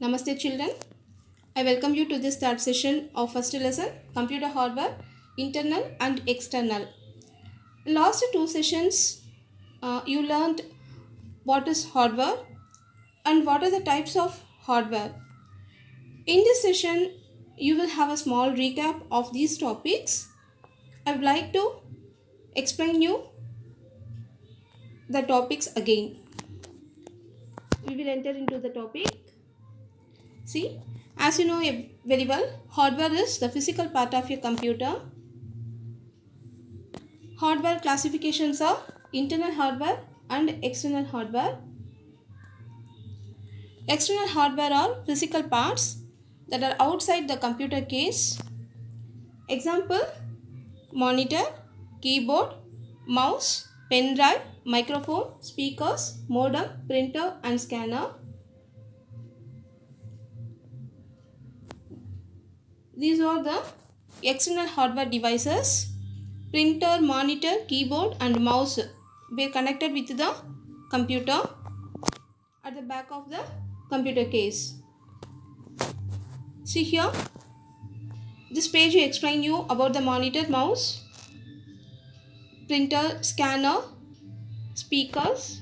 Namaste children. I welcome you to this third session of first lesson computer hardware internal and external. Last two sessions you learned what is hardware and what are the types of hardware. In this session you will have a small recap of these topics. I would like to explain you the topics again. We will enter into the topic. See, as you know very well, hardware is the physical part of your computer. Hardware classifications are internal hardware and external hardware. External hardware are physical parts that are outside the computer case. Example: monitor, keyboard, mouse, pen drive, microphone, speakers, modem, printer and scanner. These are the external hardware devices. Printer, monitor, keyboard and mouse were connected with the computer at the back of the computer case. See here, this page will explain you about the monitor, mouse, printer, scanner, speakers,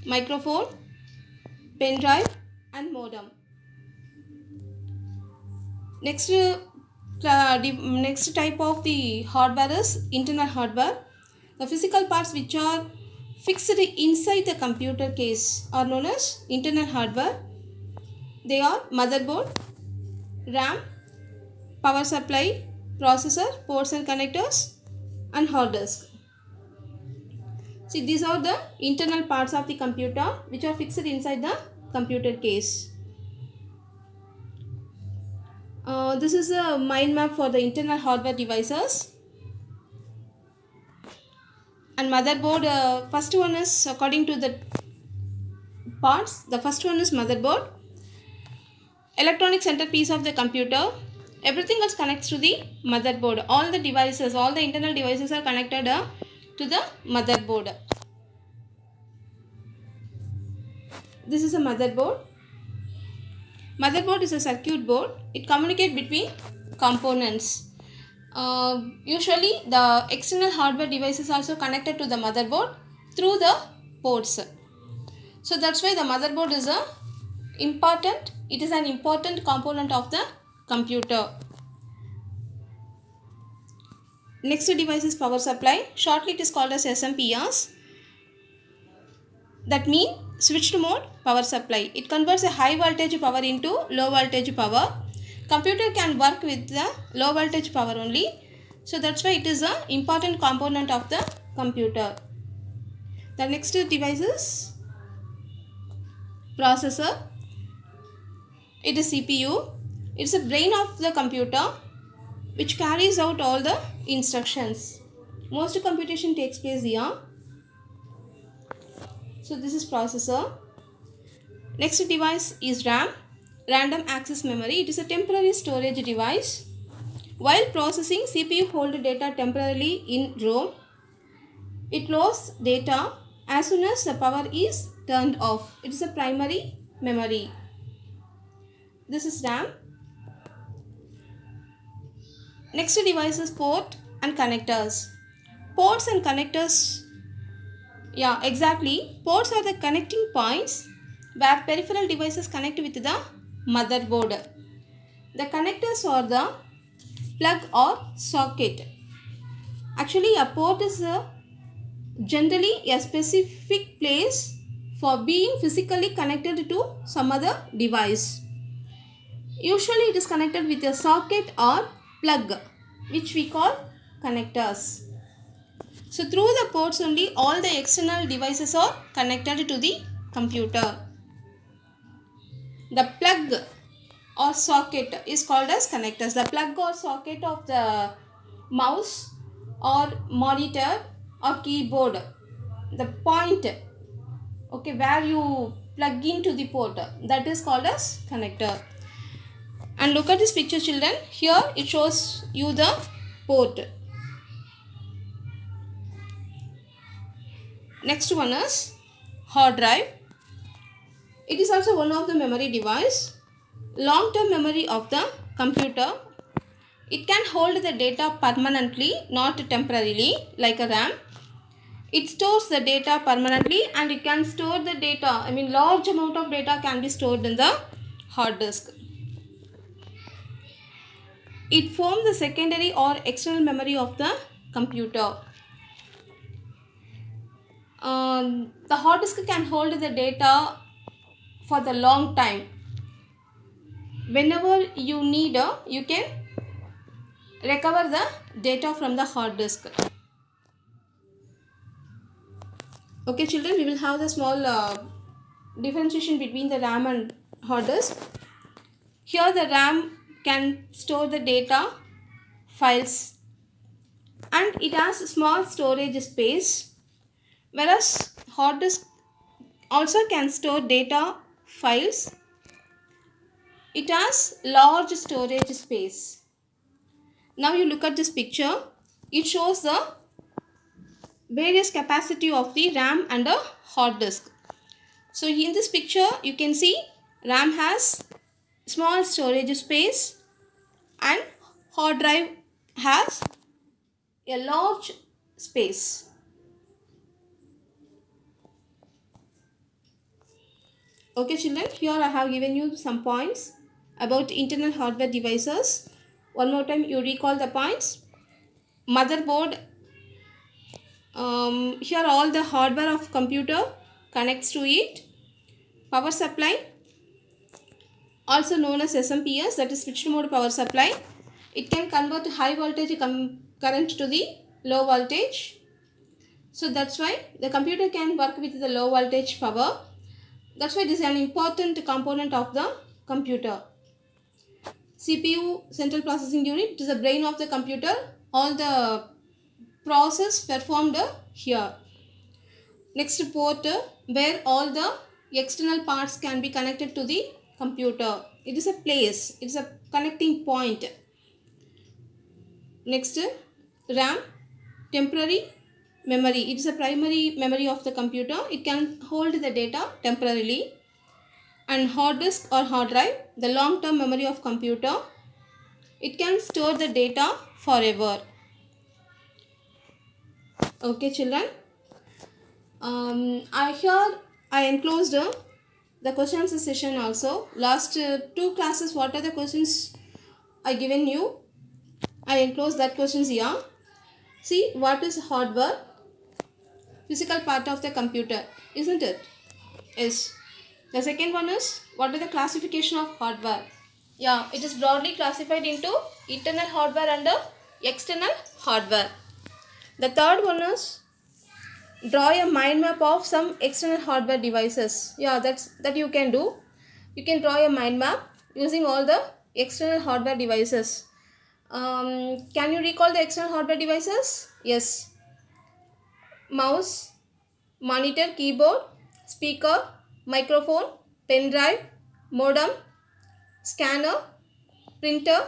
microphone, pen drive and modem. Next type of the hardware is internal hardware. The physical parts which are fixed inside the computer case are known as internal hardware. They are motherboard, RAM, power supply, processor, ports and connectors and hard disk. See, these are the internal parts of the computer which are fixed inside the computer case. This is a mind map for the internal hardware devices. And motherboard, first one is according to the parts. The first one is motherboard, electronic centerpiece of the computer. Everything else connects to the motherboard. All the devices, all the internal devices are connected to the motherboard. This is a motherboard. Motherboard is a circuit board. It communicates between components. Usually the external hardware devices also connected to the motherboard through the ports. So that's why the motherboard is it is an important component of the computer. Next device is power supply. Shortly it is called as SMPS. That means switched mode power supply. It converts a high voltage power into low voltage power. Computer can work with the low voltage power only. So that's why it is an important component of the computer. The next device is processor. It is CPU. It's a brain of the computer which carries out all the instructions. Most computation takes place here. So this is processor. Next device is RAM, random access memory. It is a temporary storage device. While processing, CPU holds data temporarily in ROM. It loads data as soon as the power is turned off. It is a primary memory. This is RAM. Next device is port and connectors. Ports and connectors, yeah, exactly. Ports are the connecting points where peripheral devices connect with the motherboard. The connectors are the plug or socket. Actually, a port is generally a specific place for being physically connected to some other device. Usually it is connected with a socket or plug, which we call connectors. So through the ports only all the external devices are connected to the computer. The plug or socket is called as connectors. The plug or socket of the mouse or monitor or keyboard, the point, okay, where you plug into the port, that is called as connector. And look at this picture children. Here it shows you the port. Next one is hard drive. It is also one of the memory device. Long-term memory of the computer. It can hold the data permanently, not temporarily, like a RAM. It stores the data permanently and it can store the data. Large amount of data can be stored in the hard disk. It forms the secondary or external memory of the computer. The hard disk can hold the data for the long time. Whenever you need, you can recover the data from the hard disk. Okay children, we will have the small differentiation between the RAM and hard disk. Here the RAM can store the data files and it has small storage space, whereas hard disk also can store data files. It has large storage space. Now you look at this picture. It shows the various capacity of the RAM and a hard disk. So in this picture you can see RAM has small storage space and hard drive has a large space. Okay children, here I have given you some points about internal hardware devices. One more time you recall the points. Motherboard. Here all the hardware of computer connects to it. Power supply, also known as SMPS, that is switched mode power supply. It can convert high voltage current to the low voltage. So that's why the computer can work with the low voltage power. That's why it is an important component of the computer. CPU, central processing unit, it is the brain of the computer. All the process performed here. Next, port, where all the external parts can be connected to the computer. It is a place, it is a connecting point. Next, RAM, temporary memory. It is a primary memory of the computer. It can hold the data temporarily. And hard disk or hard drive, the long-term memory of computer. It can store the data forever. Okay children. I enclosed the questions session also. Last two classes, what are the questions I given you? I enclosed that questions here. See, what is hardware? Physical part of the computer, isn't it? Yes. The second one is, what is the classification of hardware? Yeah, it is broadly classified into internal hardware and external hardware. The third one is, draw a mind map of some external hardware devices. Yeah, that you can do. You can draw a mind map using all the external hardware devices. Can you recall the external hardware devices? Yes. Mouse, monitor, keyboard, speaker, microphone, pen drive, modem, scanner, printer.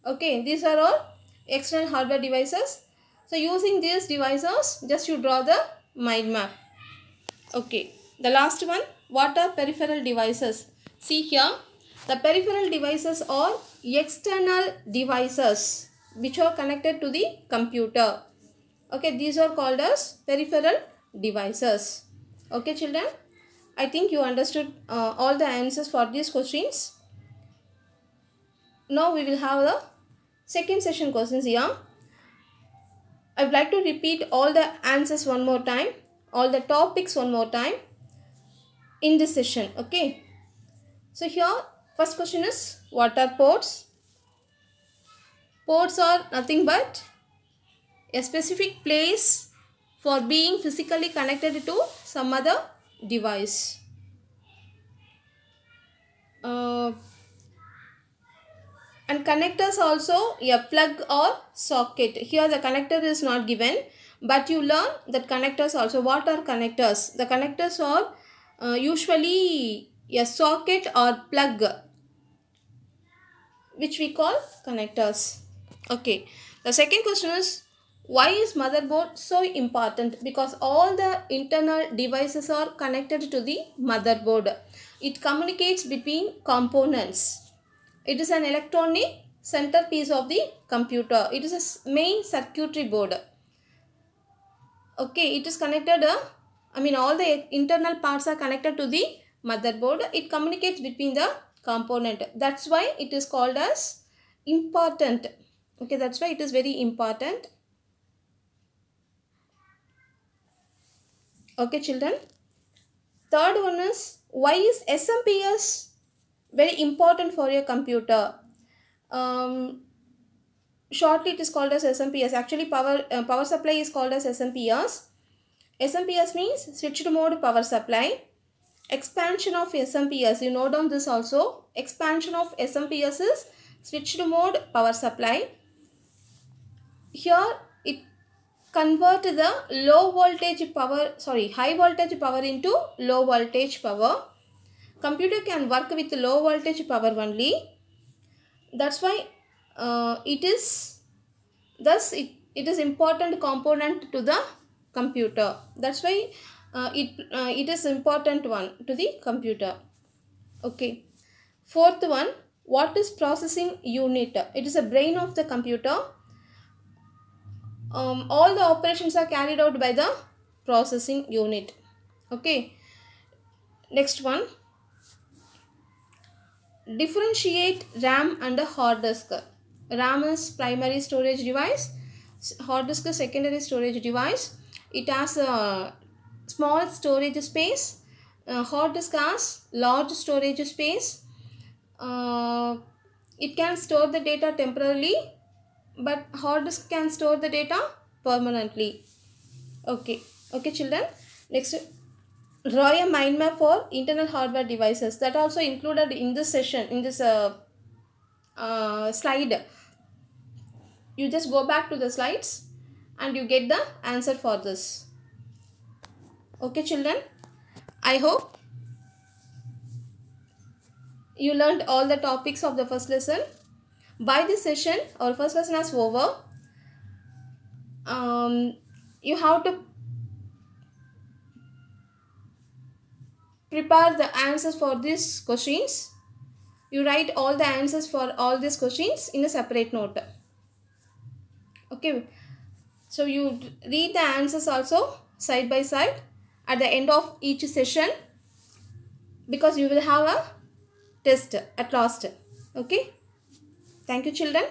Okay, these are all external hardware devices. So using these devices, just you draw the mind map. Okay, the last one, what are peripheral devices? See here, the peripheral devices are external devices which are connected to the computer. Okay, these are called as peripheral devices. Okay children, I think you understood all the answers for these questions. Now we will have the second session questions here. I would like to repeat all the answers one more time, all the topics one more time in this session. Okay. So here, first question is, what are ports? Ports are nothing but a specific place for being physically connected to some other device. And connectors also a plug or socket. Here the connector is not given, but you learn that connectors also. What are connectors? The connectors are usually a socket or plug, which we call connectors. Okay. The second question is, why is motherboard so important? Because all the internal devices are connected to the motherboard. It communicates between components. It is an electronic centerpiece of the computer. It is a main circuitry board. Okay, it is connected, all the internal parts are connected to the motherboard. It communicates between the component. That's why it is called as important. Okay, that's why it is very important. Okay, children. Third one is, why is SMPS very important for your computer? Um, Shortly, it is called as SMPS. Actually, power supply is called as SMPS. SMPS means switched mode power supply. Expansion of SMPS, you note down this also. Expansion of SMPS is switched mode power supply. Here it convert the high voltage power into low voltage power. Computer can work with low voltage power only. That's why it is important component to the computer. That's why it is important one to the computer. Okay. Fourth one, what is processing unit? It is a brain of the computer. All the operations are carried out by the processing unit. Okay. Next one, differentiate RAM and a hard disk. RAM is primary storage device, hard disk is secondary storage device. It has a small storage space. Hard disk has large storage space. It can store the data temporarily, but hard disk can store the data permanently. Okay children. Next, draw a mind map for internal hardware devices. That also included in this session, in this slide. You just go back to the slides and you get the answer for this. Okay children, I hope you learned all the topics of the first lesson. By this session, our first lesson is over. You have to prepare the answers for these questions. You write all the answers for all these questions in a separate note. Okay, so you read the answers also side by side at the end of each session, because you will have a test at last. Okay, thank you children.